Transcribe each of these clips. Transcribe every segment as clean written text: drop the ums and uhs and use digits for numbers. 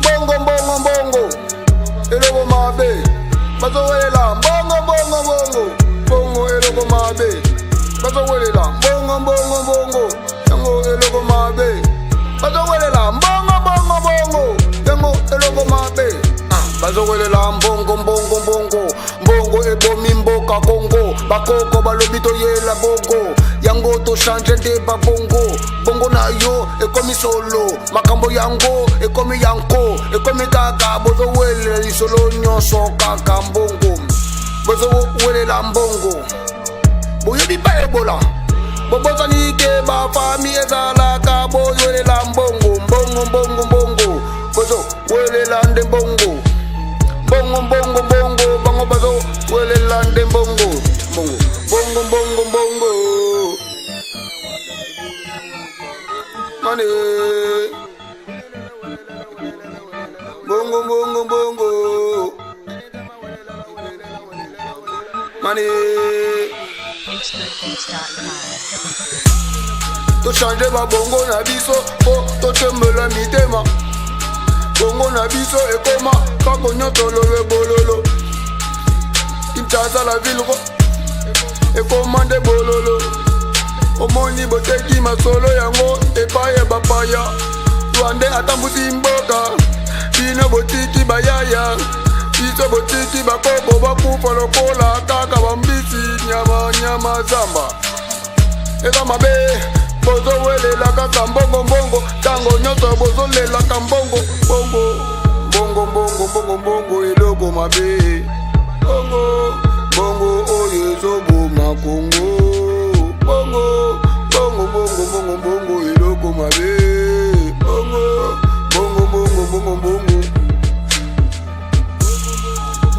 Bongo, bongo, bongo. Eloko mabe. Bazo welela. Bongo, bongo, bongo. Bongo, eloko mabe. Bazo welela. Bongo, bongo, bongo. Yango, eloko mabe. Bazo welela. Bongo, bongo, bongo. Yango, eloko mabe. Bazo welela. Bongo, bongo, bongo. Bongo, ebomi mboka Congo. Bakoko, balobito yela bongo. Yango to change de ba bongo. Bongo na yo, ekomi solo. Makambo yango, ekomi yanko. Ekomi kaka, bozo wele li solo nyonso kaka mbongo. Bozo wele la mbongo. Boyo bi pa ebola. Boboza nike ba fami ezala ka bozo wele la mbongo. Mbongo, mbongo, mbongo. Bozo wele la nde mbongo. Bongo, bongo, bongo. Bongo bozo wele la nde mbongo. Bongo, bongo, bongo, bongo. Money. Bongo, bongo, bongo. Money. To change ma bongo na biso, oh, to tembela mitema. Bongo na biso ekoma, kako nyoto lowe bololo. Kinshasa la ville ko, ekoma de bololo. Omoni boteki masolo yango epaye bapaya. Rwande atambusi mboka bino botiki bayaya. Biso botiki bakoko bakufa lokola kaka bambisi nyama nyama zamba. Eza mabe bozo welela kaka mbongo mbongo. Tango nyoto bozo lela kambongo bongo. Bongo bongo bongo bongo eloko mabe. Bongo bongo oye zobo makongo. Bongo, bongo, bongo, bongo, bongo, eloko mabe. Bongo, bongo, bongo, bongo, bongo.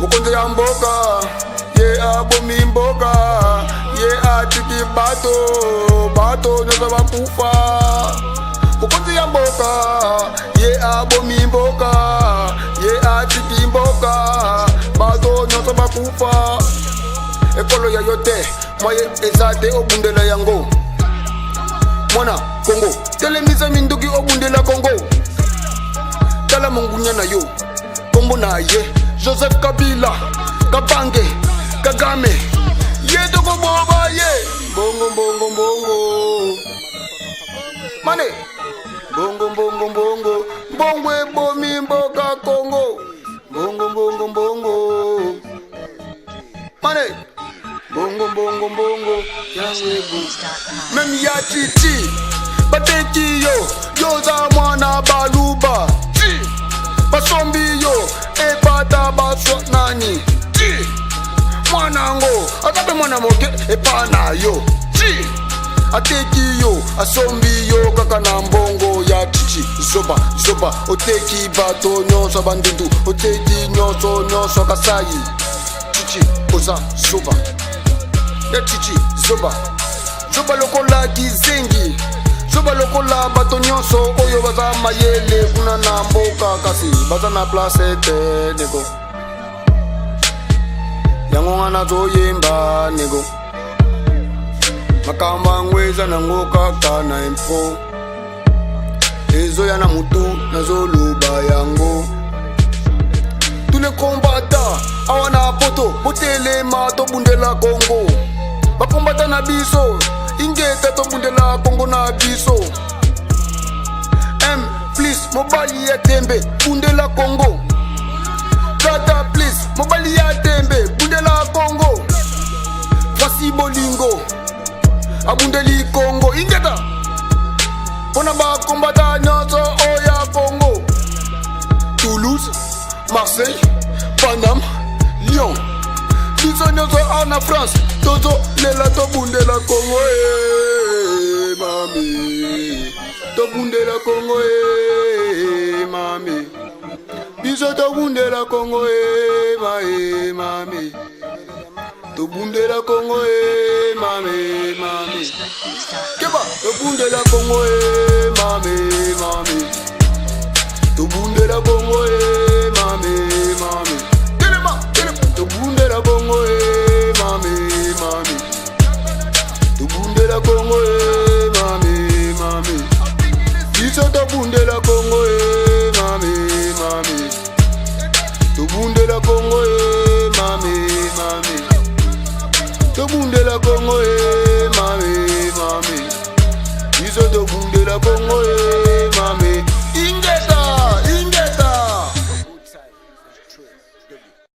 Mukonde ya mboka, ye abomi mboka, ye atiki bato, bato nyoso bakufa. Mukonde ya mboka, ye abomi mboka, ye atiki mboka, bato nyoso bakufa. Ekolo ya yote. Moye ezate obundela yango. Mwana Congo telemisa minduki obundela Congo. Tala mungunya na yo Kombo na ye Joseph Kabila Kabange Kagame ye toko boba ye. Bongo bongo bongo Mane bongo bongo bongo. Bongo ebomi mboka Congo. Bongo bongo bongo Mane bongo bongo bongo Mem ya chichi bateki yo yoza mwana baluba chi basombi yo epata baso nani chi mwana ngo akabe mwana moke epana yo chi ateki yo asombi yo kaka na mbongo ya chichi zoba zoba oteki bato nyonso bandundu oteki nyonso nyonso kasayi chichi oza zoba ya chichi zoba zoba lokola kizengi zoba lokola bato nyonso oyo baza mayele kuna na mboka kasi baza na place te nego yango ngana zoyemba nego makamba ngweza nango kaka na info ezo ya na mutu nazoluba yango. Tous les combattants awana poto botelema to bundela Congo. Bakombata na biso ingeta to bundela Congo na biso. Please mobali ya tembe bundela Congo. Tata please mobali ya tembe bundela Congo. Voici bolingo abundeli Congo ingeta. Pona bakombata nyonso oya Congo. Toulouse, Marseille, Paname, Lyon. Biso nyonso ana France. Tozo lela to bundela Congo mami. To bundela Congo mami. Biso to bundela Congo mami. To bundela Congo mami mami. Keba to bundela Congo mami mami. To bundela Congo mami mami. Telema to bundela Congo mami mami. To bundela Congo mami mami. Congo,